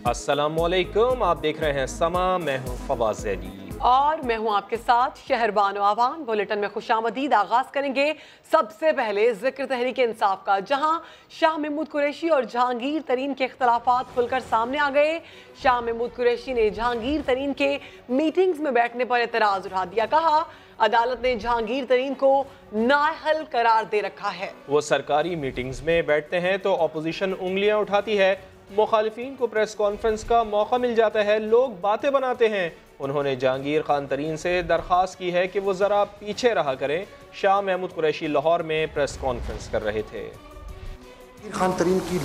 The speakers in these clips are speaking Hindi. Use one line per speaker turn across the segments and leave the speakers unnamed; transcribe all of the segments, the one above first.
अस्सलामुअलैकुम, आप देख रहे हैं समा। मैं हूं फवाज अली
और मैं हूं आपके साथ शहरबानो आवान। बुलेटिन में खुशामदीद। आगाज करेंगे सबसे पहले जिक्र तहरीक इंसाफ का, जहां शाह महमूद कुरैशी और जहांगीर तरीन के इख्तलाफात खुलकर सामने आ गए। शाह महमूद कुरैशी ने जहांगीर तरीन के मीटिंग्स में बैठने पर एतराज उठा दिया। कहा अदालत ने जहांगीर तरीन को नाअहल करार दे रखा है।
वो सरकारी मीटिंग्स में बैठते हैं तो अपोजिशन उंगलियां उठाती है, मुखालिफिन को प्रेस कॉन्फ्रेंस का मौका मिल जाता है, लोग बातें बनाते हैं। उन्होंने जहांगीर खान तरीन से दरख्वास्त की है कि वो ज़रा पीछे रहा करें। शाह महमूद कुरैशी लाहौर में प्रेस कॉन्फ्रेंस कर रहे थे।
जहांगीर खान तरीन की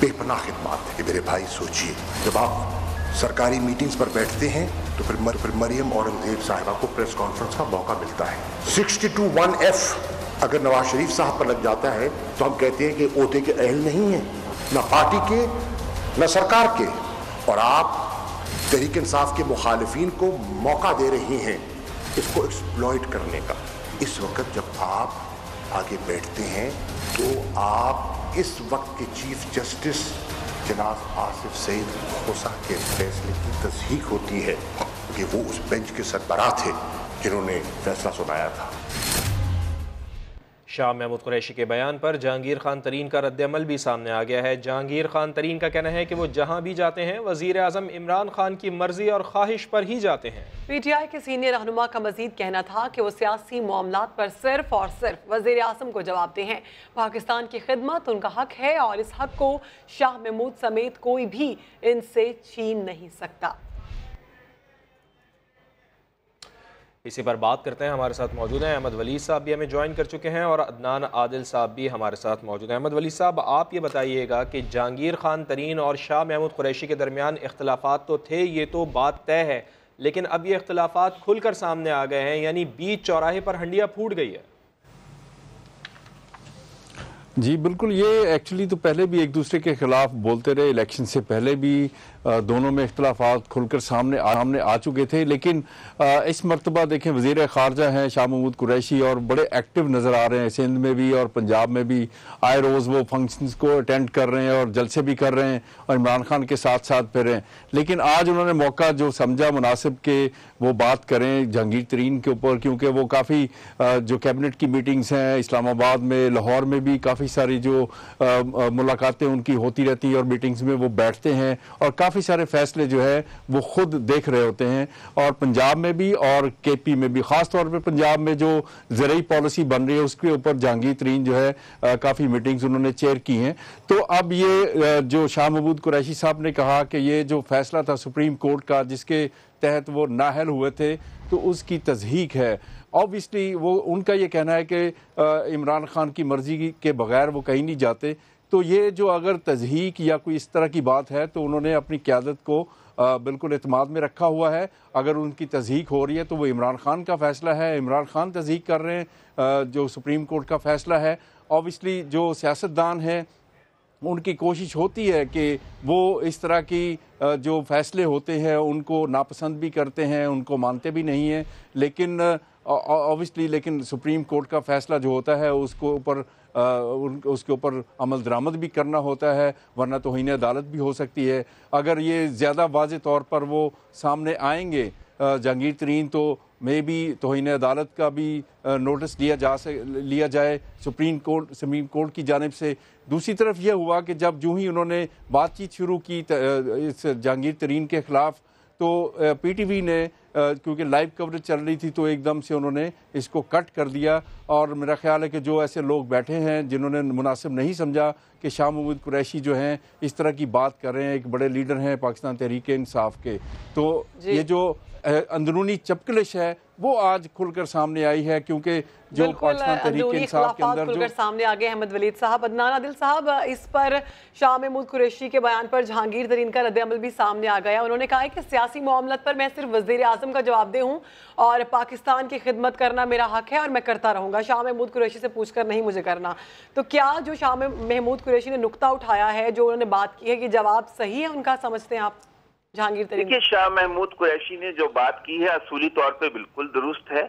बेपनाह खिदमत है मेरे भाई। सोचिए, जब आप सरकारी मीटिंग्स पर बैठते हैं तो फिर मरियम औरंगजेब साहिबा को प्रेस कॉन्फ्रेंस का मौका मिलता है। 62(1)(f) अगर नवाज शरीफ साहब पर लग जाता है तो हम कहते हैं कि ओहदे के अहल नहीं है, ना पार्टी के न सरकार के, और आप तहरीक इंसाफ के मुखालिफिन को मौका दे रही हैं इसको एक्सप्लॉइट करने का। इस वक्त जब आप आगे बैठते हैं तो आप इस वक्त के चीफ जस्टिस जनाब आसिफ सईद खोसा के फैसले की तस्दीक होती है कि वो उस बेंच के सरबराह थे जिन्होंने फैसला सुनाया था।
शाह महमूद कुरैशी के बयान पर जहांगीर खान तरीन का रद्दअमल भी सामने आ गया है। जहांगीर खान तरीन का कहना है कि वो जहां भी जाते हैं वजीर आजम इमरान खान की मर्जी और ख्वाहिश पर ही जाते हैं।
PTI के सीनियर रहनुमा का मजीद कहना था कि वो सियासी मामलात पर सिर्फ और सिर्फ वजीर आजम को जवाबदेह हैं। पाकिस्तान की खिदमत उनका हक है और इस हक को शाह महमूद समेत कोई भी इनसे छीन नहीं सकता।
इसी पर बात करते हैं। हमारे साथ मौजूद हैं अहमद वली साहब, भी हमें ज्वाइन कर चुके हैं, और अदनान आदिल साहब भी हमारे साथ मौजूद हैं। अहमद वली साहब, आप ये बताइएगा कि जहांगीर खान तरीन और शाह महमूद कुरैशी के दरमियान इख्तलाफात तो थे, ये तो बात तय है, लेकिन अब ये इख्तलाफात खुलकर सामने आ गए हैं, यानी बीच चौराहे पर हंडिया फूट गई है।
जी बिल्कुल, ये एक्चुअली तो पहले भी एक दूसरे के खिलाफ बोलते रहे। इलेक्शन से पहले भी दोनों में इख्तलाफात खुलकर सामने आ चुके थे, लेकिन इस मरतबा देखें वज़ीर ख़ारजा हैं शाह महमूद कुरैशी और बड़े एक्टिव नज़र आ रहे हैं। सिंध में भी और पंजाब में भी आए रोज़ वो फंक्शंस को अटेंड कर रहे हैं और जलसे भी कर रहे हैं और इमरान खान के साथ साथ फिर रहे हैं। लेकिन आज उन्होंने मौका जो समझा मुनासिब के वो बात करें जहांगीर तरीन के ऊपर, क्योंकि वो काफ़ी जो कैबिनेट की मीटिंग्स हैं इस्लामाबाद में, लाहौर में भी काफ़ी सारी जो मुलाकातें उनकी होती रहती है और मीटिंग्स में वो बैठते हैं और काफ़ी सारे फैसले जो है वो खुद देख रहे होते हैं। और पंजाब में भी और KP में भी, ख़ास तौर पे पंजाब में जो ज़रूरी पॉलिसी बन रही है उसके ऊपर जहांगीर तरीन जो है काफ़ी मीटिंग्स उन्होंने चेयर की हैं। तो अब ये जो शाह महमूद कुरैशी साहब ने कहा कि ये जो फैसला था सुप्रीम कोर्ट का जिसके तहत वो नाअहल हुए थे, तो उसकी तस्दीक है। ऑब्वियसली वो उनका ये कहना है कि इमरान खान की मर्जी के बगैर वो कहीं नहीं जाते। तो ये जो अगर तज़हीक या कोई इस तरह की बात है तो उन्होंने अपनी क़यादत को बिल्कुल एतमाद में रखा हुआ है। अगर उनकी तज़हीक हो रही है तो वो इमरान खान का फ़ैसला है, इमरान खान तज़हीक कर रहे हैं, जो सुप्रीम कोर्ट का फ़ैसला है। ऑब्वियसली जो सियासतदान हैं उनकी कोशिश होती है कि वो इस तरह की जो फ़ैसले होते हैं उनको नापसंद भी करते हैं, उनको मानते भी नहीं हैं, लेकिन ऑब्वियसली लेकिन सुप्रीम कोर्ट का फ़ैसला जो होता है उसके ऊपर अमल दरामद भी करना होता है, वरना तौहीन अदालत भी हो सकती है। अगर ये ज़्यादा वाज़े तौर पर वो सामने आएंगे जहांगीर तरीन तो मे भी तौहीन अदालत का भी नोटिस लिया जाए सुप्रीम कोर्ट की जानिब से। दूसरी तरफ यह हुआ कि जब जो ही उन्होंने बातचीत शुरू की इस जहांगीर तरीन के ख़िलाफ़ तो PTV ने क्योंकि लाइव कवरेज चल रही थी तो एकदम से उन्होंने इसको कट कर दिया। और मेरा ख्याल है कि जो ऐसे लोग बैठे हैं जिन्होंने मुनासिब नहीं समझा कि शाह महमूद कुरैशी जो हैं इस तरह की बात कर रहे हैं, एक बड़े लीडर हैं पाकिस्तान तहरीक इंसाफ के, तो ये जो अंदरूनी चपकलिश है वो आज खुलकर सामने आई है, क्योंकि जो पाकिस्तान तहरीक इंसाफ के अंदर जो
सामने आ गए। अहमद वलीद साहब, अदनान आदिल साहब, इस पर शाह महमूद कुरैशी के बयान पर जहांगीर तरीन का रद्द-ए-अमल भी सामने आ गया। उन्होंने कहा है कि सियासी मामलत पर मैं सिर्फ वज़ीर आज़म का जवाबदेह हूँ और पाकिस्तान की खिदमत करना मेरा हक है और मैं करता रहूँगा, शाह महमूद कुरैशी से पूछकर नहीं मुझे करना। तो क्या जो शाह महमूद कुरैशी ने नुक्ता उठाया है, जो उन्होंने बात की है, कि जवाब सही है उनका, समझते हैं आप जहांगीर तरीन?
देखिए, शाह महमूद कुरैशी ने जो बात की है असूली तौर पे बिल्कुल दुरुस्त है।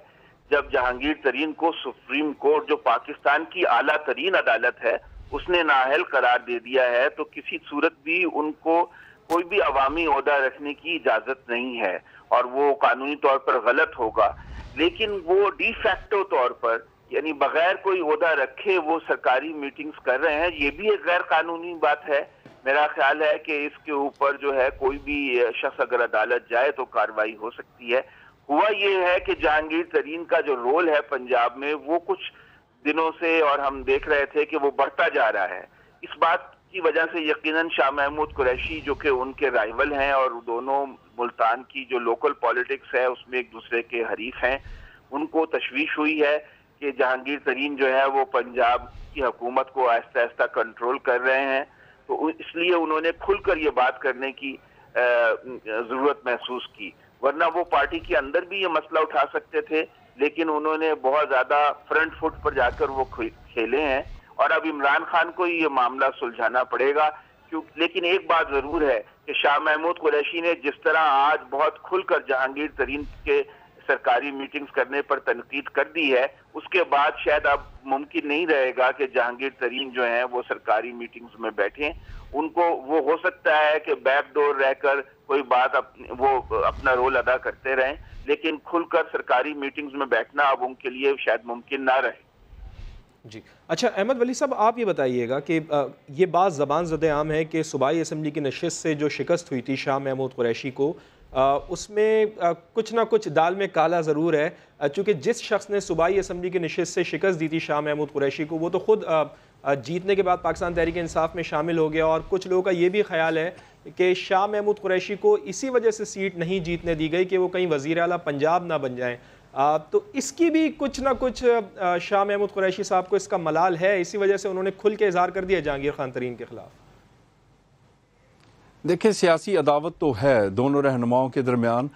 जब जहांगीर तरीन को सुप्रीम कोर्ट, जो पाकिस्तान की आला तरीन अदालत है, उसने नाअहल करार दे दिया है, तो किसी सूरत भी उनको कोई भी अवामी ओहदा रखने की इजाजत नहीं है और वो कानूनी तौर पर गलत होगा, लेकिन वो डी फैक्टो तौर पर यानी बगैर कोई ओहदा रखे वो सरकारी मीटिंग्स कर रहे हैं, ये भी एक गैर कानूनी बात है। मेरा ख्याल है कि इसके ऊपर जो है कोई भी शख्स अगर अदालत जाए तो कार्रवाई हो सकती है। हुआ ये है कि जहांगीर तरीन का जो रोल है पंजाब में वो कुछ दिनों से, और हम देख रहे थे कि वो बढ़ता जा रहा है। इस बात की वजह से यकीनन शाह महमूद कुरैशी जो कि उनके राइवल हैं और दोनों मुल्तान की जो लोकल पॉलिटिक्स है उसमें एक दूसरे के हरीफ हैं, उनको तशवीश हुई है कि जहांगीर तरीन जो है वो पंजाब की हुकूमत को आहिस्ता आहिस्ता कंट्रोल कर रहे हैं, तो इसलिए उन्होंने खुलकर ये बात करने की जरूरत महसूस की। वरना वो पार्टी के अंदर भी ये मसला उठा सकते थे, लेकिन उन्होंने बहुत ज्यादा फ्रंट फुट पर जाकर वो खेले हैं और अब इमरान खान को ये मामला सुलझाना पड़ेगा। लेकिन एक बात जरूर है कि शाह महमूद कुरैशी ने जिस तरह आज बहुत खुलकर जहांगीर तरीन के सरकारी मीटिंग्स करने पर तनकीद कर दी है, उसके बाद शायद अब मुमकिन नहीं रहेगा कि जहांगीर तरीन जो हैं वो सरकारी मीटिंग्स में बैठें। उनको वो हो सकता है कि बैकडोर रहकर कोई बात वो अपना रोल अदा करते रहें, लेकिन खुलकर सरकारी मीटिंग्स में बैठना अब उनके लिए शायद मुमकिन ना रहे।
जी अच्छा, अहमद वली साहब आप ये बताइएगा कि ये बात ज़बान ज़द-ए-आम है कि सूबाई असम्बली की नशिस्त से जो शिकस्त हुई थी शाह महमूद कुरैशी को, उसमें कुछ ना कुछ दाल में काला ज़रूर है, चूँकि जिस शख्स ने सूबाई असम्बली की नशिस्त से शिकस्त दी थी शाह महमूद कुरैशी को, वो तो ख़ुद जीतने के बाद पाकिस्तान तहरीक इंसाफ में शामिल हो गया। और कुछ लोगों का ये भी ख्याल है कि शाह महमूद कुरैशी को इसी वजह से सीट नहीं जीतने दी गई कि वो कहीं वज़ीर आला पंजाब ना बन जाएँ। तो इसकी भी कुछ ना कुछ शाह महमूद कुरैशी साहब को इसका मलाल है, इसी वजह से उन्होंने खुल के इजहार कर दिया जहांगीर खान तरीन के खिलाफ।
देखिए, सियासी अदावत तो है दोनों रहनुमाओं के दरमियान,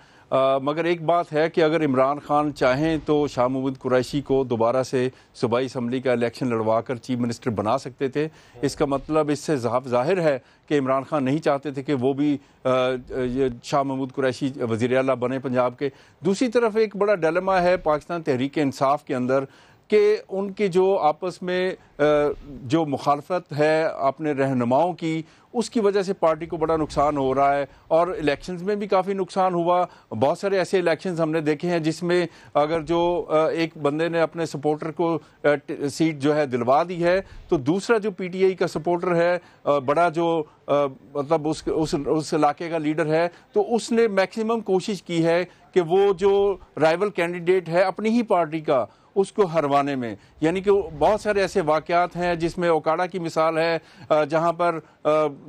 मगर एक बात है कि अगर इमरान खान चाहें तो शाह महमूद कुरैशी को दोबारा से सूबाई असम्बली का इलेक्शन लड़वा कर चीफ मिनिस्टर बना सकते थे। इसका मतलब इससे ज़ाहिर है कि इमरान खान नहीं चाहते थे कि वो भी शाह महमूद कुरैशी वज़ीर आला बने पंजाब के। दूसरी तरफ एक बड़ा डिलेमा है पाकिस्तान तहरीक इंसाफ के अंदर कि उनकी जो आपस में जो मुखालफत है अपने रहनुमाओं की, उसकी वजह से पार्टी को बड़ा नुकसान हो रहा है और इलेक्शंस में भी काफ़ी नुकसान हुआ। बहुत सारे ऐसे इलेक्शंस हमने देखे हैं जिसमें अगर जो एक बंदे ने अपने सपोर्टर को सीट जो है दिलवा दी है, तो दूसरा जो पीटीआई का सपोर्टर है, बड़ा जो मतलब उस इलाके का लीडर है, तो उसने मैक्सिमम कोशिश की है कि वो जो राइवल कैंडिडेट है अपनी ही पार्टी का, उसको हरवाने में, यानी कि बहुत सारे ऐसे वाक़यात हैं जिसमें ओकाड़ा की मिसाल है, जहां पर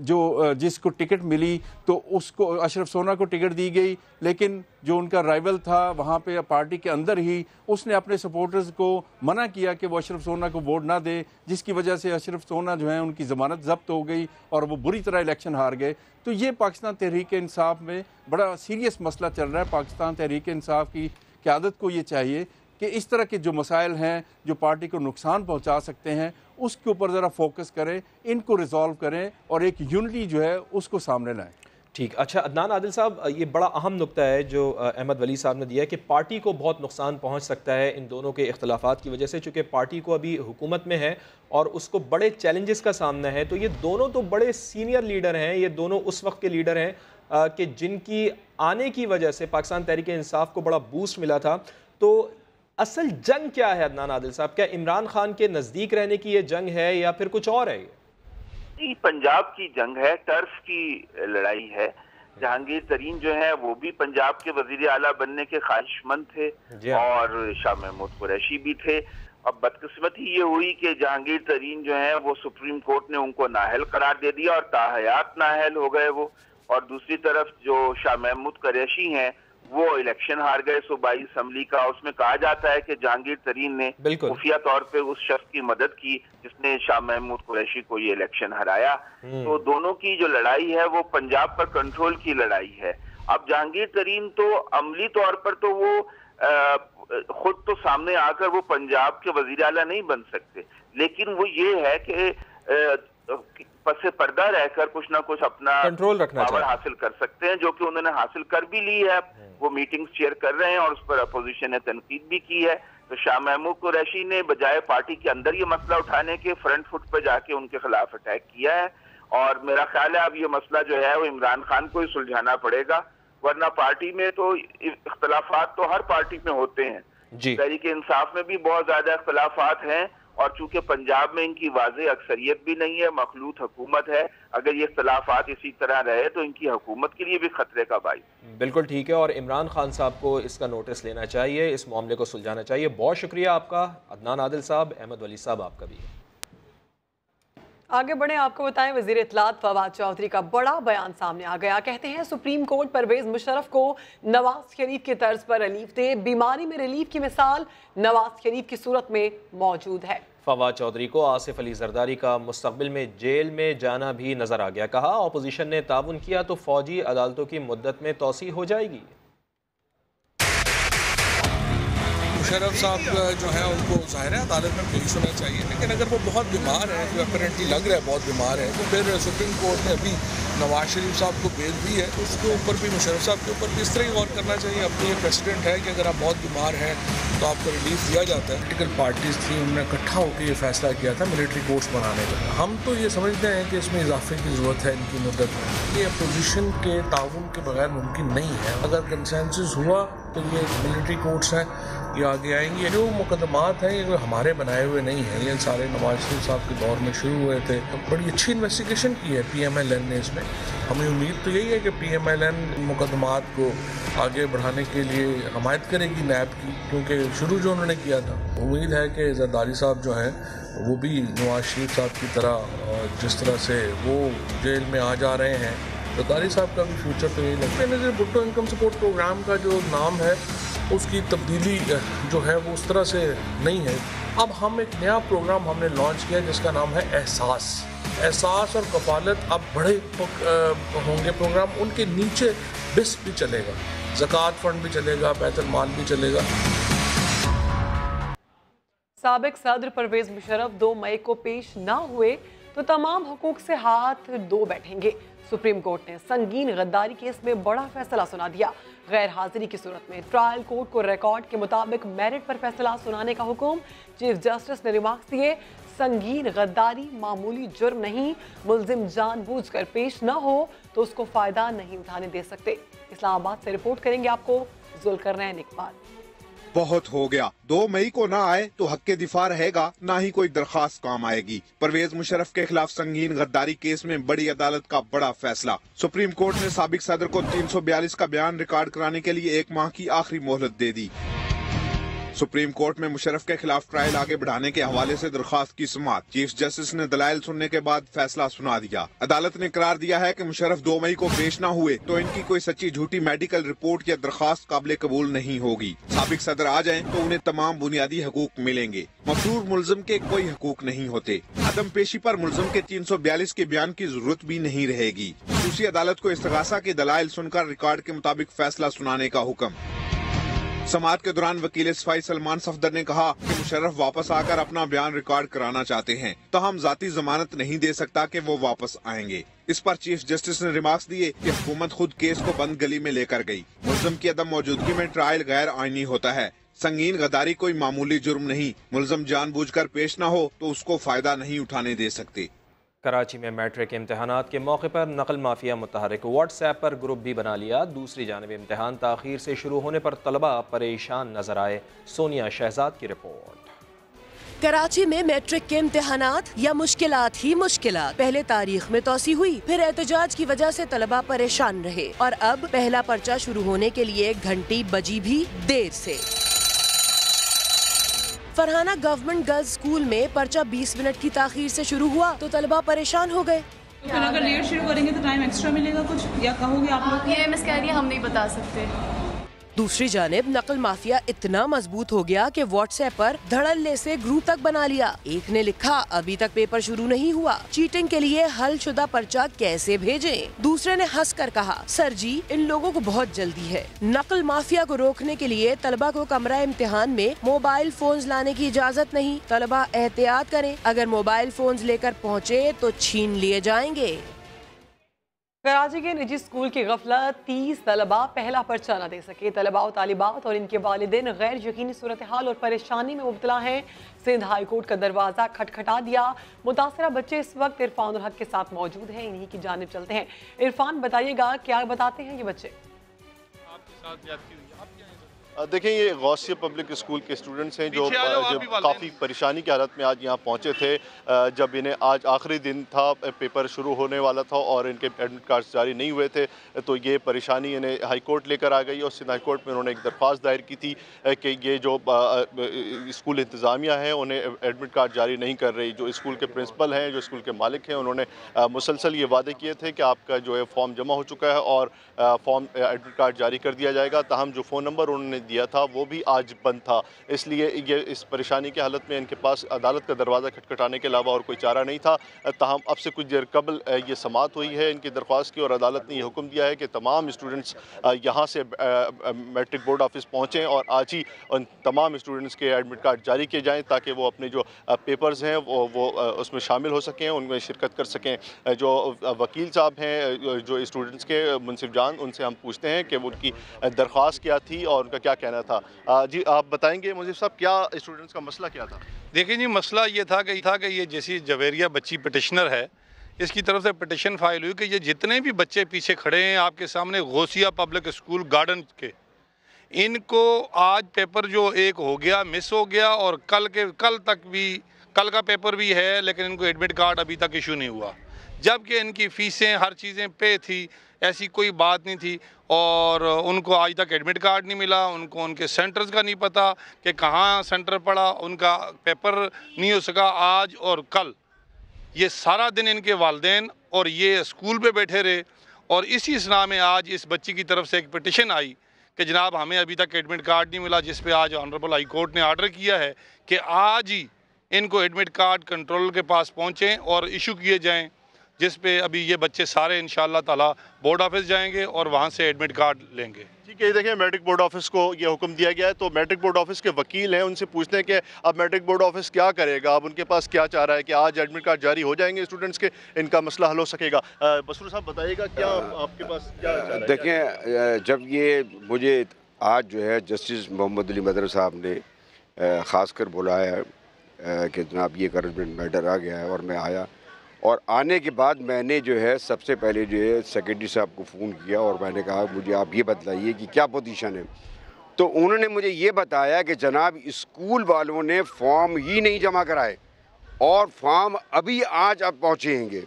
जो जिसको टिकट मिली तो उसको अशरफ सोना को टिकट दी गई, लेकिन जो उनका राइवल था वहां पे पार्टी के अंदर ही उसने अपने सपोर्टर्स को मना किया कि वो अशरफ सोना को वोट ना दे, जिसकी वजह से अशरफ सोना जो है उनकी ज़मानत जब्त हो गई और वो बुरी तरह इलेक्शन हार गए। तो ये पाकिस्तान तहरीक इंसाफ में बड़ा सीरियस मसला चल रहा है। पाकिस्तान तहरीक इंसाफ की क़यादत को ये चाहिए कि इस तरह के जो मसाइल हैं जो पार्टी को नुकसान पहुंचा सकते हैं उसके ऊपर ज़रा फोकस करें, इनको रिजॉल्व करें और एक यूनिटी जो है उसको सामने लाएं।
ठीक, अच्छा अदनान आदिल साहब, ये बड़ा अहम नुक्ता है जो अहमद वली साहब ने दिया है कि पार्टी को बहुत नुकसान पहुंच सकता है इन दोनों के इख्तलाफात की वजह से, चूँकि पार्टी को अभी हुकूमत में है और उसको बड़े चैलेंजेस का सामना है। तो ये दोनों तो बड़े सीनियर लीडर हैं, ये दोनों उस वक्त के लीडर हैं कि जिनकी आने की वजह से पाकिस्तान तहरीक इंसाफ को बड़ा बूस्ट मिला था। तो असल जंग क्या है अदनान आदिल साहब? क्या इमरान खान के नज़दीक रहने की ये जंग है या फिर कुछ और है?
ये पंजाब की जंग है, टर्फ की लड़ाई है। जहांगीर तरीन जो है वो भी पंजाब के वजीर आला बनने के ख्वाहिशमंद थे और शाह महमूद कुरैशी भी थे। अब बदकिस्मती ये हुई कि जहांगीर तरीन जो है वो सुप्रीम कोर्ट ने उनको नाअहल करार दे दिया और ताहयात नाअहल हो गए वो। और दूसरी तरफ जो शाह महमूद कुरैशी हैं वो इलेक्शन हार गए सूबाई असम्बली का। उसमें कहा जाता है कि जहांगीर तरीन ने खुफिया तौर पे उस शख्स की मदद की जिसने शाह महमूद कुरैशी को ये इलेक्शन हराया। तो दोनों की जो लड़ाई है वो पंजाब पर कंट्रोल की लड़ाई है। अब जहांगीर तरीन तो अमली तौर पर तो वो खुद तो सामने आकर वो पंजाब के वजीर आला नहीं बन सकते, लेकिन वो ये है कि पसे पर्दा रहकर कुछ ना कुछ अपना
कंट्रोल रखना
पावर हासिल कर सकते हैं, जो कि उन्होंने हासिल कर भी ली है। वो मीटिंग्स चेयर कर रहे हैं और उस पर अपोजिशन ने तनकीद भी की है। तो शाह महमूद कुरैशी ने बजाय पार्टी के अंदर ये मसला उठाने के फ्रंट फुट पर जाके उनके खिलाफ अटैक किया है और मेरा ख्याल है अब ये मसला जो है वो इमरान खान को ही सुलझाना पड़ेगा, वरना पार्टी में तो इख्तलाफात तो हर पार्टी में होते हैं। तहरीक इंसाफ में भी बहुत ज्यादा इख्तलाफात हैं, और चूंकि पंजाब में इनकी वाज़ेह अक्सरियत भी नहीं है, मखलूत हुकूमत है, अगर ये इख्तलाफात इसी तरह रहे तो इनकी हुकूमत के लिए भी खतरे का बाइस।
बिल्कुल ठीक है, और इमरान खान साहब को इसका नोटिस लेना चाहिए, इस मामले को सुलझाना चाहिए। बहुत शुक्रिया आपका अदनान आदिल साहब। अहमद वली साहब आपका भी।
आगे बढ़े, आपको बताएं वज़ीर इत्तलात फवाद चौधरी का बड़ा बयान सामने आ गया। कहते हैं सुप्रीम कोर्ट परवेज मुशर्रफ को नवाज शरीफ के तर्ज पर रिलीफ दे, बीमारी में रिलीफ की मिसाल नवाज शरीफ की सूरत में मौजूद है। फवाद चौधरी को आसिफ अली जरदारी का मुस्तकबिल में जेल में जाना भी नजर आ गया। कहा अपोजिशन ने ताउन किया तो फौजी अदालतों की मुद्दत में तौसी हो जाएगी।
मुशर्रफ साहब जो है उनको ज़ाहिर है अदालत में पेश होना चाहिए, लेकिन अगर वो बहुत बीमार है, जो अपरेंटली लग रहा है बहुत बीमार है, तो फिर सुप्रीम कोर्ट ने अभी नवाज शरीफ साहब को बेल दी है, तो उसके ऊपर भी मुशर्रफ साहब के ऊपर भी इस तरह ही गौर करना चाहिए। अब तो ये प्रेसिडेंट है कि अगर आप बहुत बीमार हैं तो आपको रिलीफ दिया जाता है। पॉलिटिकल पार्टीज थी, उन्होंने इकट्ठा होकर ये फैसला किया था मिलिट्री कोर्ट्स बनाने का। हम तो ये समझते हैं कि इसमें इजाफे की ज़रूरत है इनकी मुद्दत में। ये अपोजिशन के ताउन के बगैर मुमकिन नहीं है। अगर कंसेंसस हुआ तो ये मिलिट्री कोर्ट्स हैं, ये आगे आएंगे। जो मुकदमात हैं ये हमारे बनाए हुए नहीं हैं, ये सारे नवाज शरीफ साहब के दौर में शुरू हुए थे। तो बड़ी अच्छी इन्वेस्टिगेशन की है PMLN ने इसमें। हमें उम्मीद तो यही है कि PMLN मुकदमात को आगे बढ़ाने के लिए हमायत करेगी नैब की, क्योंकि शुरू जो उन्होंने किया था। उम्मीद है कि जरदारी साहब जो हैं वो भी नवाज शरीफ साहब की तरह, जिस तरह से वो जेल में आ जा रहे हैं, जरदारी साहब का भी फ्यूचर तो यही लगता है। भुट्टो इनकम सपोर्ट प्रोग्राम का जो नाम है उसकी तब्दीली जो है वो उस तरह से नहीं है। अब हम एक नया प्रोग्राम हमने लॉन्च किया जिसका नाम है एहसास और कफालत। अब बड़े होंगे प्रोग्राम, उनके नीचे बिस भी चलेगा, ज़कात फंड भी चलेगा, बैतुल माल भी चलेगा।
साबिक सदर परवेज मुशर्रफ 2 मई को पेश ना हुए तो तमाम हुकूक से हाथ धो बैठेंगे। सुप्रीम कोर्ट ने संगीन गद्दारी केस में बड़ा फैसला सुना दिया। गैर हाजिरी की सूरत में ट्रायल कोर्ट को रिकॉर्ड के मुताबिक मेरिट पर फैसला सुनाने का हुक्म। चीफ जस्टिस ने रिमार्क्स दिए, संगीन गद्दारी मामूली जुर्म नहीं, मुल्जिम जानबूझकर पेश न हो तो उसको फायदा नहीं उठाने दे सकते। इस्लामाबाद से रिपोर्ट करेंगे आपको जुल्करनैन इकबाल।
बहुत हो गया, 2 मई को ना आए तो हक के दिफा रहेगा, ना ही कोई दरखास्त काम आएगी। परवेज मुशर्रफ के खिलाफ संगीन गद्दारी केस में बड़ी अदालत का बड़ा फैसला। सुप्रीम कोर्ट ने साबिक सदर को 342 का बयान रिकॉर्ड कराने के लिए 1 माह की आखिरी मोहलत दे दी। सुप्रीम कोर्ट में मुशर्रफ के खिलाफ ट्रायल आगे बढ़ाने के हवाले से दरखास्त की समाअत। चीफ जस्टिस ने दलाइल सुनने के बाद फैसला सुना दिया। अदालत ने करार दिया है कि मुशर्रफ 2 मई को पेश न हुए तो इनकी कोई सच्ची झूठी मेडिकल रिपोर्ट या दरखास्त काबिल कबूल नहीं होगी। साबिक सदर आ जाएं तो उन्हें तमाम बुनियादी हकूक मिलेंगे। मफरूर मुल्जिम के कोई हकूक नहीं होते। अदम पेशी पर मुल्जिम के 342 के बयान की जरूरत भी नहीं रहेगी। दूसरी अदालत को इस्तिगासा के दलाइल सुनकर रिकॉर्ड के मुताबिक फैसला सुनाने का हुक्म। समाअत के दौरान वकील सफाई सलमान सफदर ने कहा कि मुशर्रफ वापस आकर अपना बयान रिकॉर्ड कराना चाहते हैं, तो हम जाती जमानत नहीं दे सकता कि वो वापस आएंगे। इस पर चीफ जस्टिस ने रिमार्क्स दिए कि हुकूमत खुद केस को बंद गली में लेकर गई। मुल्जिम की अदम मौजूदगी में ट्रायल गैर आईनी होता है। संगीन गद्दारी कोई मामूली जुर्म नहीं, मुल्जिम जानबूझकर पेश न हो तो उसको फायदा नहीं उठाने दे सकते।
कराची में मैट्रिक इम्तहानात के मौके पर नकल माफिया मुतहरिक, व्हाट्सएप पर ग्रुप भी बना लिया। दूसरी जानब इम्तहान ताखीर से शुरू होने पर तलबा परेशान नजर आए। सोनिया शहजाद की रिपोर्ट।
कराची में मैट्रिक के इम्तहानात या मुश्किलात ही मुश्किलात। पहले तारीख में तोसी हुई, फिर एहतजाज की वजह से तलबा परेशान रहे और अब पहला पर्चा शुरू होने के लिए घंटी बजी भी देर से। फरहाना गवर्नमेंट गर्ल्स स्कूल में पर्चा 20 मिनट की ताखीर से शुरू हुआ तो तलबा परेशान हो गए।
तो फिर अगर लेट शुरू करेंगे तो टाइम एक्स्ट्रा मिलेगा कुछ, या कहोगे आप लोग?
ये मिस कह रही है, हम नहीं बता सकते।
दूसरी जानिब नकल माफिया इतना मजबूत हो गया कि व्हाट्सएप पर धड़ल्ले से ग्रुप तक बना लिया। एक ने लिखा, अभी तक पेपर शुरू नहीं हुआ, चीटिंग के लिए हल शुदा पर्चा कैसे भेजें? दूसरे ने हंस कर कहा, सर जी इन लोगों को बहुत जल्दी है। नकल माफिया को रोकने के लिए तलबा को कमरा इम्तिहान में मोबाइल फोन्स लाने की इजाजत नहीं। तलबा एहतियात करें, अगर मोबाइल फोन्स लेकर पहुँचे तो छीन लिए जाएंगे।
कराची के निजी स्कूल की गफलत, 30 तलबा पहला पर्चा न दे सके। तलबा और तालिबात और इनके वालिदैन गैर यकीनी सूरत हाल और परेशानी में मुब्तला हैं। सिंध हाई कोर्ट का दरवाज़ा खटखटा दिया। मुतासरा बच्चे इस वक्त इरफान उल हक के साथ मौजूद हैं, इन्हीं की जानिब चलते हैं। इरफान, बताइएगा क्या बताते हैं ये बच्चे?
आपके साथ ज्यादती हुई, आप क्या हैं?
देखें, ये गौसिया पब्लिक स्कूल के स्टूडेंट्स हैं जो काफ़ी परेशानी की हालत में आज यहाँ पहुँचे थे। जब इन्हें आज आखिरी दिन था, पेपर शुरू होने वाला था और इनके एडमिट कार्ड जारी नहीं हुए थे, तो ये परेशानी इन्हें हाई कोर्ट लेकर आ गई और सिंध हाई कोर्ट में उन्होंने एक दरख्वास्त दायर की थी कि ये जो स्कूल इंतज़ामिया है उन्हें एडमिट कार्ड जारी नहीं कर रही। जो स्कूल के प्रिंसिपल हैं, जो स्कूल के मालिक हैं, उन्होंने मुसलसल ये वादे किए थे कि आपका जो है फॉर्म जमा हो चुका है और फॉर्म एडमिट कार्ड जारी कर दिया जाएगा। ताहम जो फ़ोन नंबर उन्होंने दिया था वो भी आज बंद था। इसलिए ये इस परेशानी की हालत में इनके पास अदालत का दरवाज़ा खटखटाने के अलावा और कोई चारा नहीं था। ताहम अब से कुछ देर कबल ये समाअत हुई है इनकी दरख्वास्त की और अदालत ने ये हुक्म दिया है कि तमाम स्टूडेंट्स यहाँ से मैट्रिक बोर्ड ऑफिस पहुँचें और आज ही उन तमाम स्टूडेंट्स के एडमिट कार्ड जारी किए जाएँ ताकि वो अपने जो पेपर्स हैं वो उसमें शामिल हो सकें, उनमें शिरकत कर सकें। जो वकील साहब हैं जो स्टूडेंट्स के, मुनसिफ जान, उनसे हम पूछते हैं कि उनकी दरख्वास्त क्या थी और उनका क्या कहना था। जी, आप बताएंगे मुनसिफ साहब, क्या स्टूडेंट्स का मसला क्या था?
देखिए जी, मसला ये था कि ये जैसी जवेरिया बच्ची पिटिशनर है, इसकी तरफ से पिटिशन फाइल हुई कि ये जितने भी बच्चे पीछे खड़े हैं आपके सामने गौसिया पब्लिक स्कूल गार्डन के, इनको आज पेपर जो एक हो गया, मिस हो गया और कल का पेपर भी है, लेकिन इनको एडमिट कार्ड अभी तक इशू नहीं हुआ, जबकि इनकी फ़ीसें हर चीज़ें पे थी, ऐसी कोई बात नहीं थी और उनको आज तक एडमिट कार्ड नहीं मिला। उनको उनके सेंटर्स का नहीं पता कि कहाँ सेंटर पड़ा, उनका पेपर नहीं हो सका आज और कल। ये सारा दिन इनके वालिदैन और ये स्कूल पे बैठे रहे और इसी इसना में आज इस बच्ची की तरफ से एक पिटिशन आई कि जनाब हमें अभी तक एडमिट कार्ड नहीं मिला, जिस पे आज ऑनरेबल हाई कोर्ट ने आर्डर किया है कि आज ही इनको एडमिट कार्ड कंट्रोलर के पास पहुँचें और इशू किए जाएँ, जिस पे अभी ये बच्चे सारे इंशाअल्लाह ताला बोर्ड ऑफिस जाएंगे और वहाँ से एडमिट कार्ड लेंगे।
ठीक है, देखिए मैट्रिक बोर्ड ऑफिस को ये हुक्म दिया गया है, तो मैट्रिक बोर्ड ऑफिस के वकील हैं, उनसे पूछते हैं कि अब मैट्रिक बोर्ड ऑफिस क्या करेगा, अब उनके पास क्या चाह रहा है कि आज एडमिट कार्ड जारी हो जाएंगे स्टूडेंट्स के, इनका मसला हल हो सकेगा। बसरूर साहब, बताइएगा क्या आपके पास क्या चाह रहा है?
देखें, जब ये मुझे आज जो है जस्टिस मोहम्मद अली मदर साहब ने ख़ास कर बुलाया कि जनाब ये करंट मैटर आ गया है और मैं आया, और आने के बाद मैंने जो है सबसे पहले जो है सेक्रेटरी साहब को फ़ोन किया और मैंने कहा मुझे आप ये बतलाइए कि क्या पोजीशन है। तो उन्होंने मुझे ये बताया कि जनाब स्कूल वालों ने फॉर्म ही नहीं जमा कराए और फॉर्म अभी आज अब पहुँचेंगे,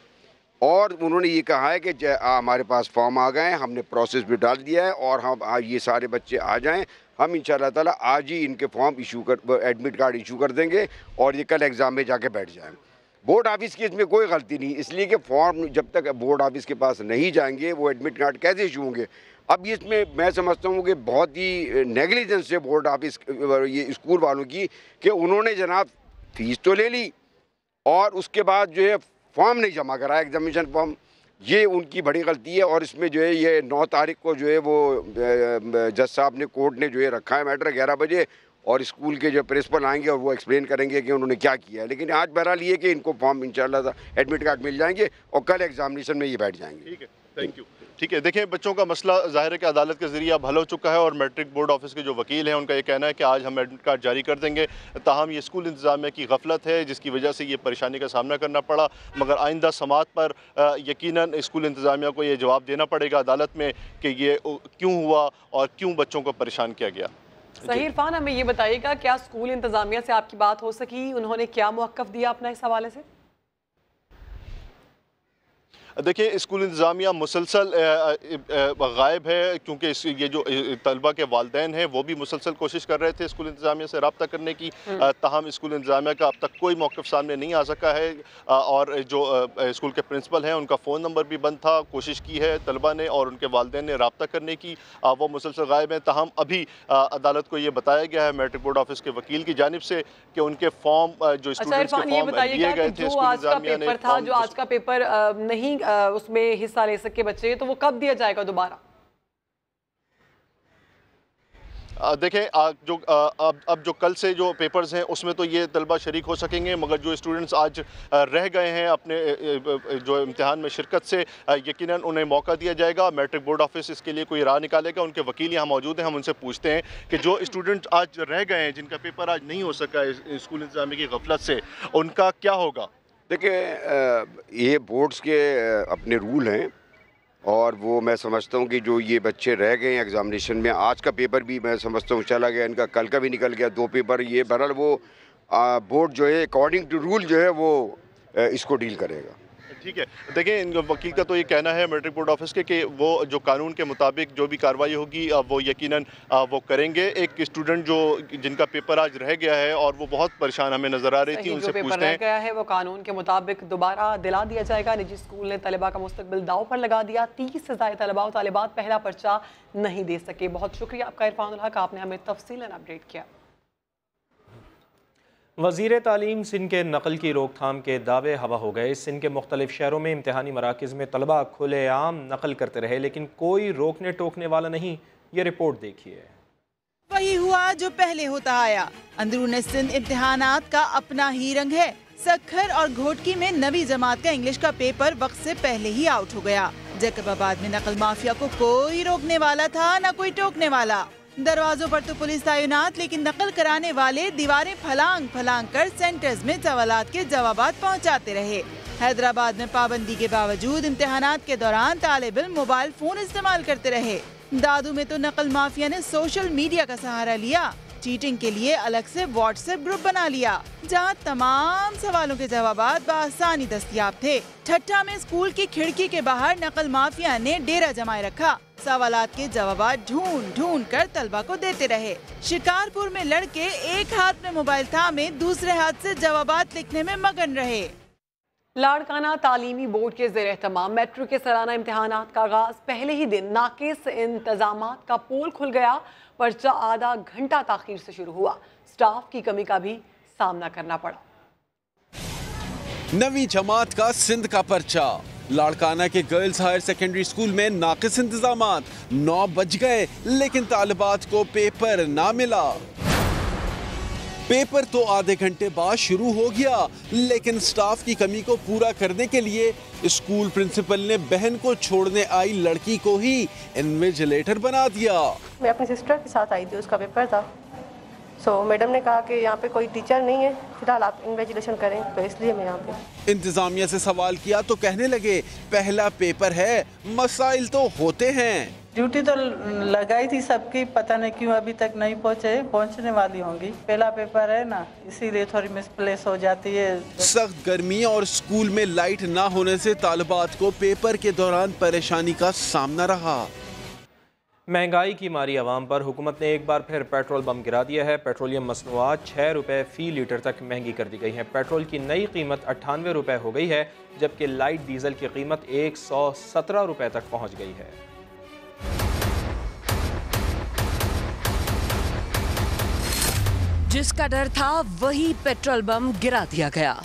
और उन्होंने ये कहा है कि हमारे पास फॉर्म आ गए हैं, हमने प्रोसेस भी डाल दिया है और हम ये सारे बच्चे आ जाएँ, हम इंशाअल्लाह ताला आज ही इनके फॉर्म एडमिट कार्ड इशू कर देंगे और ये कल एग्ज़ाम में जाके बैठ जाएँ। बोर्ड ऑफिस की इसमें कोई गलती नहीं, इसलिए कि फॉर्म जब तक बोर्ड ऑफिस के पास नहीं जाएंगे वो एडमिट कार्ड कैसे इशू होंगे। अब इसमें मैं समझता हूँ कि बहुत ही नेगलिजेंस है बोर्ड ऑफिस ये स्कूल वालों की कि उन्होंने जनाब फ़ीस तो ले ली और उसके बाद जो है फॉर्म नहीं जमा कराया, एग्जामिनेशन फॉर्म, ये उनकी बड़ी गलती है। और इसमें जो है ये 9 तारीख को जो है वो जज साहब ने कोर्ट ने जो है रखा है मैटर 11 बजे, और स्कूल के जो प्रिंसिपल आएंगे और वो एक्सप्लेन करेंगे कि उन्होंने क्या किया है। लेकिन आज बहरहाल ये कि इनको फॉर्म इंशाल्लाह एडमिट कार्ड मिल जाएंगे और कल एग्जामिनेशन में ये बैठ जाएंगे।
ठीक है, थैंक यू। ठीक है, देखें, बच्चों का मसला ज़ाहिर है कि अदालत के ज़रिए अब हल हो चुका है और मैट्रिक बोर्ड ऑफिस के जो वकील हैं उनका ये कहना है कि आज हम एडमिट कार्ड जारी कर देंगे। ताहम ये स्कूल इंतज़ामिया की गफलत है जिसकी वजह से ये परेशानी का सामना करना पड़ा, मगर आइंदा समाअत पर यकीनन स्कूल इंतज़ामिया को ये जवाब देना पड़ेगा अदालत में कि ये क्यों हुआ और क्यों बच्चों को परेशान किया गया।
सही इरफान, हमें ये बताइएगा क्या स्कूल इंतज़ामिया से आपकी बात हो सकी, उन्होंने क्या मौक़िफ़ दिया अपना इस हवाले से?
देखिए, स्कूल इंतज़ामिया मुसलसल गायब है क्योंकि ये जो तलबा के वालिदैन हैं वो भी मुसलसल कोशिश कर रहे थे स्कूल इंतज़ामिया से रब्ता करने की, ताहम स्कूल इंतज़ामिया का अब तक कोई मौक़िफ़ सामने नहीं आ सका है और जो स्कूल के प्रिंसिपल हैं उनका फ़ोन नंबर भी बंद था। कोशिश की है तलबा ने और उनके वालिदैन ने रब्ता करने की, वो मुसलसल गायब हैं। ताहम अभी अदालत को ये बताया गया है मैट्रिक बोर्ड ऑफिस के वकील की जानिब से कि उनके फॉर्म जो स्टूडेंट्स के फॉर्म दिए गए थे स्कूल इंतज़ामिया ने,
जो आज का पेपर नहीं उसमें हिस्सा ले सके बच्चे, तो वो कब दिया जाएगा दोबारा?
देखें अब जो कल से जो पेपर्स हैं उसमें तो ये तलबा शरीक हो सकेंगे, मगर जो स्टूडेंट्स आज रह गए हैं अपने जो इम्तिहान में शिरकत से, यकीनन उन्हें मौका दिया जाएगा। मैट्रिक बोर्ड ऑफिस इसके लिए कोई राह निकालेगा। उनके वकील यहाँ मौजूद हैं, हम उनसे पूछते हैं कि जो स्टूडेंट आज रह गए हैं, जिनका पेपर आज नहीं हो सका स्कूल इंतजामिया की गफलत से, उनका क्या होगा?
देखिए, ये बोर्ड्स के अपने रूल हैं और वो मैं समझता हूँ कि जो ये बच्चे रह गए हैं एग्जामिनेशन में, आज का पेपर भी मैं समझता हूँ चला गया, इनका कल का भी निकल गया, 2 पेपर, ये बहरहाल वो बोर्ड जो है अकॉर्डिंग टू रूल जो है वो इसको डील करेगा।
ठीक है, देखिए वकील का तो ये कहना है मैट्रिक बोर्ड ऑफिस के कि वो जो कानून के मुताबिक जो भी कार्रवाई होगी वो यकीनन वो करेंगे। एक स्टूडेंट जो जिनका पेपर आज रह गया है और वो बहुत परेशान हमें नजर आ रही थी, उनसे पूछते हैं।
गया है वो कानून के मुताबिक दोबारा दिला दिया जाएगा। निजी स्कूल ने तलबा का मुस्तकबिल दाव पर लगा दिया। 30 से ज़ायद तलबा और तालिबात पहला पर्चा नहीं दे सके। बहुत शुक्रिया आपका इरफानुल हक, आपने हमें तफसीलन अपडेट किया।
वज़ीर तालीम सिंध के नकल की रोकथाम के दावे हवा हो गए। सिंध के मुख्तलिफ शहरों में इम्तिहानी मराकज़ में तलबा खुलेआम नकल करते रहे, लेकिन कोई रोकने टोकने वाला नहीं। ये रिपोर्ट देखिए।
वही हुआ जो पहले होता आया। अंदरून सिंध इम्तिहानात का अपना ही रंग है। सक्खर और घोटकी में 9वीं जमात का इंग्लिश का पेपर वक्त से पहले ही आउट हो गया। जैकबाबाद में नकल माफिया को कोई रोकने वाला था न कोई टोकने वाला। दरवाजों पर तो पुलिस तैनात, लेकिन नकल कराने वाले दीवारें फलांग फलांग कर सेंटर्स में सवालात के जवाबात पहुंचाते रहे। हैदराबाद में पाबंदी के बावजूद इम्तिहानात के दौरान तालिब इल्म मोबाइल फोन इस्तेमाल करते रहे। दादू में तो नकल माफिया ने सोशल मीडिया का सहारा लिया। चीटिंग के लिए अलग से व्हाट्सएप ग्रुप बना लिया, जहां तमाम सवालों के जवाबात बआसानी दस्तयाब थे। ठट्ठा में स्कूल की खिड़की के बाहर नकल माफिया ने डेरा जमाए रखा। सवालात के जवाबात ढूंढ ढूंढ कर तलबा को देते रहे। शिकारपुर में लड़के एक हाथ में मोबाइल थामे दूसरे हाथ से जवाबात लिखने में मगन रहे।
लाड़काना तालीमी बोर्ड के ज़ेर एहतमाम मैट्रिक के सालाना इम्तिहानात का आगाज पहले ही दिन नाकिस इंतजामात का पोल खुल गया। पर्चा आधा घंटा ताखीर से शुरू हुआ। स्टाफ की कमी का भी सामना करना पड़ा।
9वीं जमात का सिंध का पर्चा। लाड़काना के गर्ल्स हायर सेकेंडरी स्कूल में नाकिस इंतजामात। 9 बज गए लेकिन तालिबात को पेपर ना मिला। पेपर तो आधे घंटे बाद शुरू हो गया, लेकिन स्टाफ की कमी को पूरा करने के लिए स्कूल प्रिंसिपल ने बहन को छोड़ने आई लड़की को ही इन्विजिलेटर बना दिया।
मैं अपनी सिस्टर के साथ आई थी, उसका पेपर था। मैडम ने कहा कि यहाँ पे कोई टीचर नहीं है, फिलहाल आप इन्विजिलेशन करें, तो इसलिए मैं यहाँ पे।
इंतजामिया से सवाल किया तो कहने लगे पहला पेपर है, मसाइल तो होते हैं।
ड्यूटी तो लगाई थी सबकी, पता नहीं क्यों अभी तक नहीं पहुंचने वाली होंगी। पहला पेपर है ना, इसीलिए थोड़ी मिसप्लेस हो जाती है।
सख्त गर्मी और स्कूल में लाइट ना होने से तालिबात को पेपर के दौरान परेशानी का सामना रहा।
महंगाई की मारी आवाम पर हुकूमत ने एक बार फिर पेट्रोल बम गिरा दिया है। पेट्रोलियम मसनूआत 6 रुपये फ़ी लीटर तक महंगी कर दी गई है। पेट्रोल की नई कीमत 98 रुपये हो गई है, जबकि लाइट डीजल की कीमत 117 रुपये तक पहुँच गई है।
जिसका डर था वही पेट्रोल बम गिरा दिया गया।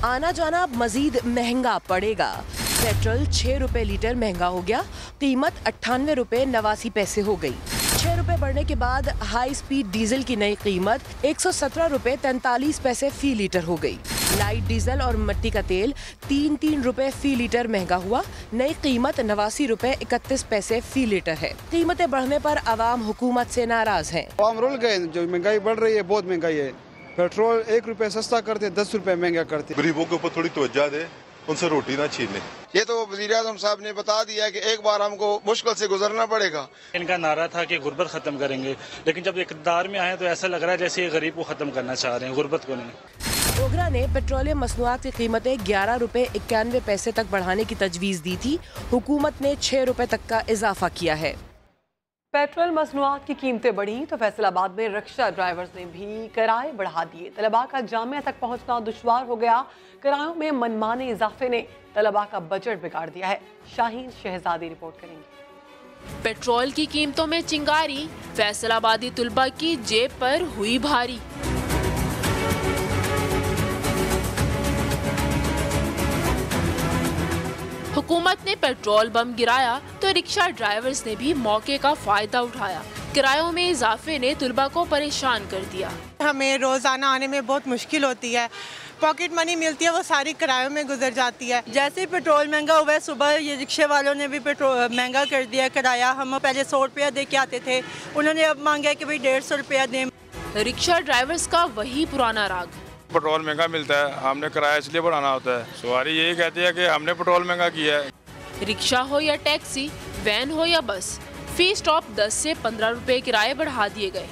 आना जाना अब मजीद महंगा पड़ेगा। पेट्रोल 6 रुपए लीटर महंगा हो गया। कीमत 98 रुपए 89 पैसे हो गई। 6 रुपए बढ़ने के बाद हाई स्पीड डीजल की नई कीमत 117 रुपए 43 पैसे फी लीटर हो गई। लाइट डीजल और मिट्टी का तेल 3 रुपए फी लीटर महंगा हुआ। नई कीमत 89 रुपए 31 पैसे फी लीटर है। कीमतें बढ़ने पर आवाम हुकूमत से नाराज है।
आवाम रुल गए, जो महंगाई बढ़ रही है, बहुत महंगाई है। पेट्रोल 1 रुपए सस्ता करते 10 रुपए महंगा करते।
गरीबों के ऊपर थोड़ी तवज्जो दे, उनसे रोटी ना छीन ले।
ये तो वज़ीर आज़म साहब ने बता दिया कि एक बार हमको मुश्किल से गुजरना पड़ेगा।
इनका नारा था कि गुर्बत खत्म करेंगे, लेकिन जब इक़्तिदार में आए तो ऐसा लग रहा है जैसे ये गरीब को खत्म करना चाह रहे हैं, गुर्बत को नहीं।
ओगरा ने पेट्रोलियम मसनूआत की कीमतें 11 रुपए 91 पैसे तक बढ़ाने की तजवीज़ दी थी। हुकूमत ने 6 रुपए तक का इजाफा किया है।
पेट्रोल मसनूआत की कीमतें बढ़ी तो फैसलाबाद में रिक्शा ड्राइवर्स ने भी किराए बढ़ा दिए। तलबा का जामिया तक पहुंचना दुश्वार हो गया। किरायों में मनमाने इजाफे ने तलबा का बजट बिगाड़ दिया है। शाहीन शहजादी रिपोर्ट करेंगे।
पेट्रोल की कीमतों में चिंगारी, फैसलाबादी तुलबा की जेब पर हुई भारी। हुकूमत ने पेट्रोल बम गिराया तो रिक्शा ड्राइवर्स ने भी मौके का फायदा उठाया। किरायों में इजाफे ने तुलबा को परेशान कर दिया।
हमें रोजाना आने में बहुत मुश्किल होती है, पॉकेट मनी मिलती है वो सारी किरायों में गुजर जाती है। जैसे ही पेट्रोल महंगा हुआ है, सुबह ये रिक्शे वालों ने भी पेट्रोल महंगा कर दिया किराया। हम पहले 100 रुपया दे के आते थे, उन्होंने अब मांगा है कि भाई 150 रुपया दें।
रिक्शा ड्राइवर्स का वही पुराना राग।
पेट्रोल महंगा मिलता है, हमने किराया इसलिए बढ़ाना होता है। सवारी यही कहती है कि हमने पेट्रोल महंगा किया है।
रिक्शा हो या टैक्सी, वैन हो या बस, फी स्टॉप 10 से 15 रुपए किराए बढ़ा दिए गए।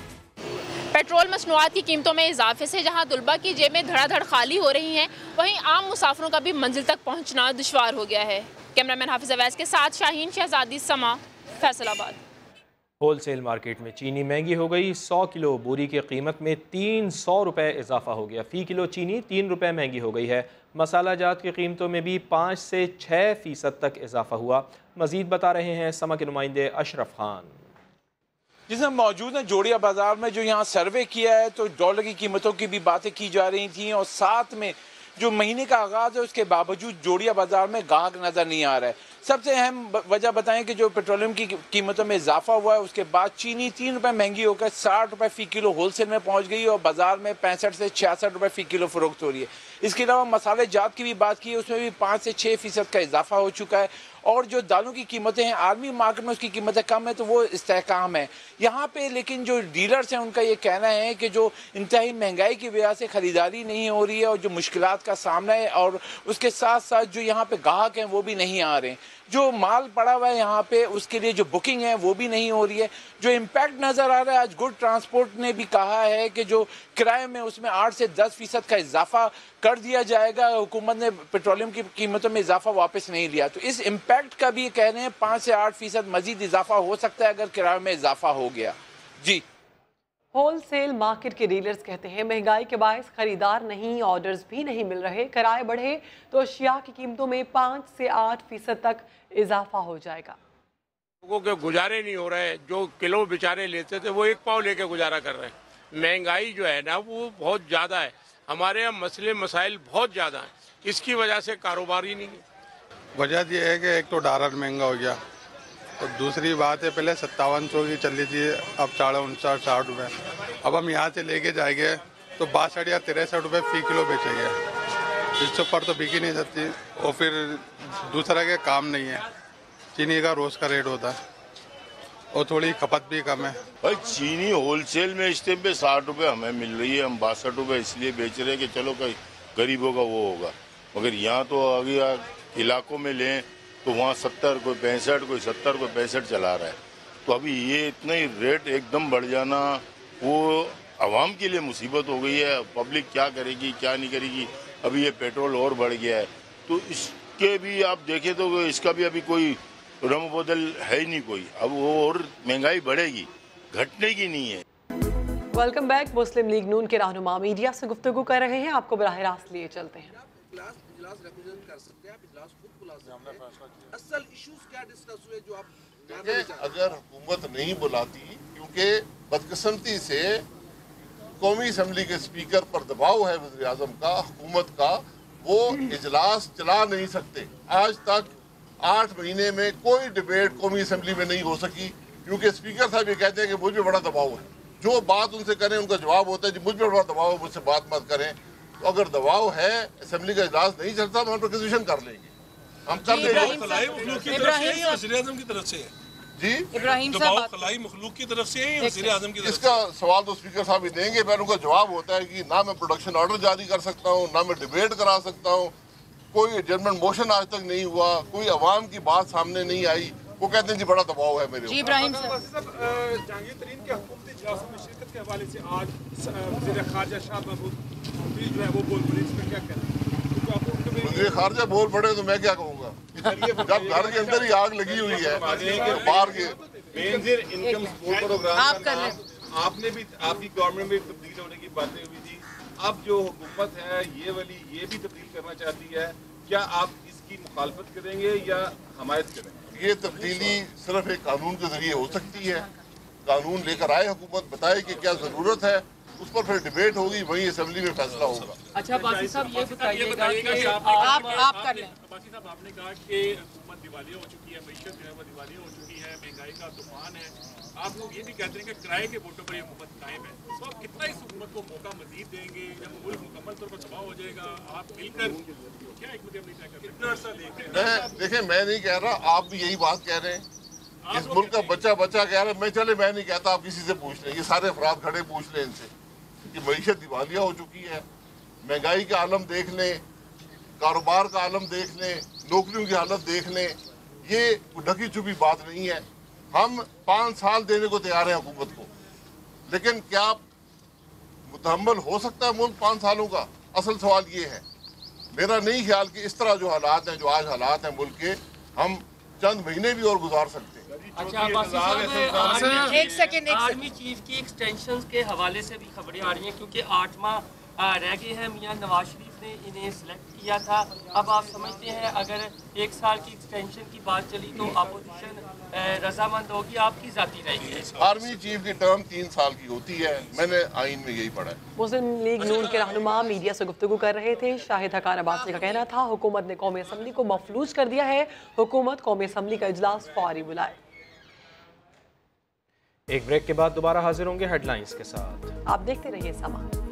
पेट्रोल मसनूआत की कीमतों में इजाफे से जहां तुलबा की जेबें धड़ाधड़ खाली हो रही हैं, वहीं आम मुसाफिरों का भी मंजिल तक पहुंचना दुश्वार हो गया है। कैमरामैन हाफिज अवैस के साथ शाहीन शहजादी, समा, फैसलाबाद।
होलसेल मार्केट में चीनी महंगी हो गई। 100 किलो बोरी की कीमत में 300 रुपये इजाफा हो गया। फ़ी किलो चीनी 3 रुपये महंगी हो गई है। मसाला जात की कीमतों में भी 5 से 6% तक इजाफा हुआ। मजीद बता रहे हैं समा के नुमाइंदे अशरफ खान।
जिसमें मौजूद है जोड़िया बाजार में, जो यहाँ सर्वे किया है तो डॉलर की कीमतों की भी बातें की जा रही थी और साथ में जो महीने का आगाज़ है उसके बावजूद जोड़िया बाजार में गाहक नज़र नहीं आ रहा है। सबसे अहम वजह बताएं कि जो पेट्रोलियम की कीमतों में इजाफा हुआ है, उसके बाद चीनी 3 रुपये महंगी होकर 60 रुपये फ़ी किलो होलसेल में पहुँच गई और बाज़ार में 65 से 66 रुपये फ़ी किलो फ़रोख्त हो रही है। इसके अलावा मसाले जात की भी बात की है, उसमें भी 5 से 6% का इजाफा हो चुका है। और जो दालों की कीमतें हैं आर्मी मार्केट में उसकी कीमतें कम है तो वो इस्तेहकाम है यहाँ पे। लेकिन जो डीलर्स हैं उनका ये कहना है कि जो इंतहाई महंगाई की वजह से ख़रीदारी नहीं हो रही है और जो मुश्किलात का सामना है, और उसके साथ साथ जो यहाँ पे ग्राहक हैं वो भी नहीं आ रहे हैं। जो माल पड़ा हुआ है यहाँ पे उसके लिए जो बुकिंग है वो भी नहीं हो रही है। जो इम्पैक्ट नज़र आ रहा है, आज गुड ट्रांसपोर्ट ने भी कहा है कि जो किराए में उसमें 8 से 10% का इजाफा कर दिया जाएगा। हुकूमत ने पेट्रोलियम की कीमतों में इजाफा वापस नहीं लिया, तो इस इम्पैक्ट का भी कह रहे हैं 5 से 8% मजीद इजाफा हो सकता है अगर किराए में इजाफा हो गया। जी,
होलसेल मार्केट के डीलर्स कहते हैं महंगाई के बायस खरीदार नहीं, ऑर्डर्स भी नहीं मिल रहे। किराए बढ़े तो अशिया की कीमतों में 5 से 8% तक इजाफा हो जाएगा।
लोगों के गुजारे नहीं हो रहे, जो किलो बेचारे लेते थे वो 1 पाव लेके गुजारा कर रहे हैं। महंगाई जो है ना वो बहुत ज़्यादा है, हमारे यहाँ मसले मसाइल बहुत ज़्यादा हैं, इसकी वजह से कारोबार ही नहीं है।
वजह यह है कि एक तो डॉलर महंगा हो गया और दूसरी बात है पहले 5700 की चल रही थी, अब 59-60 रुपये। अब हम यहाँ से लेके जाएंगे तो 62 या 63 रुपये फ़ी किलो बेचेंगे, इससे ऊपर तो बिक ही नहीं सकती। और फिर दूसरा के काम नहीं है, चीनी का रोज़ का रेट होता है और थोड़ी खपत भी कम है।
भाई चीनी होलसेल में इस टाइम पे 60 रुपये हमें मिल रही है, हम 62 रुपये इसलिए बेच रहे हैं कि चलो कहीं गरीबों का वो होगा। मगर यहाँ तो आगे इलाकों में लें तो वहाँ 70, कोई 65, कोई 70, कोई 65 चला रहा है। तो अभी ये इतना ही रेट एकदम बढ़ जाना वो आवाम के लिए मुसीबत हो गई है। पब्लिक क्या करेगी क्या नहीं करेगी। अभी ये पेट्रोल और बढ़ गया है तो इसके भी आप देखें तो इसका भी अभी कोई रम बदल है ही नहीं कोई। अब वो और महंगाई बढ़ेगी, घटने की नहीं है।
Welcome back. मुस्लिम लीग नून के रहनुमा मीडिया से गुफ्तगू कर रहे हैं, आपको बराह रास्त लिए चलते हैं।
अगर हुकूमत नहीं बुलाती, क्योंकि बदकिस्मती से कौमी असम्बली के स्पीकर पर दबाव है वज़ीर आज़म का, हुकूमत का, वो इजलास चला नहीं सकते। आज तक 8 महीने में कोई डिबेट कौमी असम्बली में नहीं हो सकी, क्योंकि स्पीकर साहब ये कहते हैं कि मुझ पर बड़ा दबाव है। जो बात उनसे करें उनका जवाब होता है जी मुझ पर बड़ा दबाव है, मुझसे बात मत करें। तो अगर दबाव है, असम्बली का इजलास नहीं चलता, हम प्रोपोजिशन कर लेंगे, हम कर देंगे।
वज़ीर-ए-आज़म की तरफ से है
जी,
इब्राहिम साहब खलाई मखलूक की तरफ से है, वज़ीर-ए-आज़म की तरफ से।
इसका सवाल तो स्पीकर साहब ही देंगे। फिर उनका जवाब होता है कि ना मैं प्रोडक्शन ऑर्डर जारी कर सकता हूँ, ना मैं डिबेट करा सकता हूँ, कोई एडजर्नमेंट मोशन आज तक नहीं हुआ, कोई अवाम की बात सामने नहीं आई। वो कहते हैं जी बड़ा दबाव है मेरे ऊपर।
जहांगीर तरीन के हुकूमती इजलास में शिरकत के हवाले से आज वज़ीर खारजा शाह महमूद जो है वो बोल पड़े, इस पर क्या कहना?
वज़ीर खारजा बोल पड़े तो मैं क्या कहूँगा? जब घर के अंदर ही आग लगी हुई है, बाहर के
बेनज़ीर इनकम सपोर्ट प्रोग्राम आपने भी, आपकी गवर्नमेंट में तब्दील होने की बातें हुई थी, अब जो हुकूमत है ये वाली ये भी तब्दील करना चाहती है, क्या आप इसकी मुखालफत करेंगे या हमायत करेंगे?
ये तब्दीली सिर्फ एक कानून के जरिए हो सकती है। कानून लेकर आए हुकूमत, बताए कि क्या जरूरत है, उस पर फिर डिबेट होगी, वही असेंबली में फैसला होगा।
अच्छा बासी साहब ये बताइएगा कि आप कर लें।
साहब, आपने कहा कि हुकूमत दिवालिया हो चुकी है, मईशत जो है वो दिवालिया हो चुकी है, महंगाई का तूफान है। आप लोग ये भी कहते हैं कि किराए के वोटों पर ये हुकूमत कायम है, तो आप कितना इस हुकूमत को मौका मजीद देंगे? जब मुल्क मुकम्मल तौर पर तबाह हो जाएगा, आप मिलकर क्या हिकमत अमली तय करते हैं? कितना अर्सा देखते हैं?
देखिए, मैं नहीं कह रहा, आप भी यही बात कह रहे हैं। इस मुल्क का बच्चा कह रहा है। मैं नहीं कहता, आप किसी से पूछ लें, ये सारे अफराद खड़े पूछ लें इनसे कि मईशत दिवालिया हो चुकी है, महंगाई का आलम देख लें, कारोबार का आलम देख लें, नौकरियों की हालत देख लें। ये ढकी छुपी बात नहीं है। हम 5 साल देने को तैयार हैं हुकूमत को, लेकिन क्या मुतहम्मल हो सकता है मुल्क 5 सालों का? असल सवाल ये है। मेरा नहीं ख्याल कि इस तरह जो हालात हैं, जो आज हालात हैं मुल्क के, हम चंद महीने भी और गुजार सकते हैं।
अच्छा, एक सेकंड, आर्मी चीफ की एक्सटेंशन के हवाले से भी खबरें आ रही हैं, क्योंकि 8 माह रह गए हैं। मियां नवाज शरीफ ने इन्हें सिलेक्ट किया था। अब आप समझते हैं अगर 1 साल की एक्सटेंशन की बात चली तो अपोजिशन रजामंद होगी, आपकी जाती रहेगी?
आर्मी चीफ की टर्म 3 साल की होती है, मैंने आइन में यही पढ़ा है।
मुस्लिम लीग नून के रहनुमा मीडिया से गुफ्तगू कर रहे थे। शाहिद हकान अब्बासी का कहना था हुकूमत ने कौमी असम्बली को मफलूज कर दिया है, हुकूमत कौमी असम्बली का इजलास फौरी बुलाए।
एक ब्रेक के बाद दोबारा हाजिर होंगे हेडलाइंस के साथ।
आप देखते रहिए समा।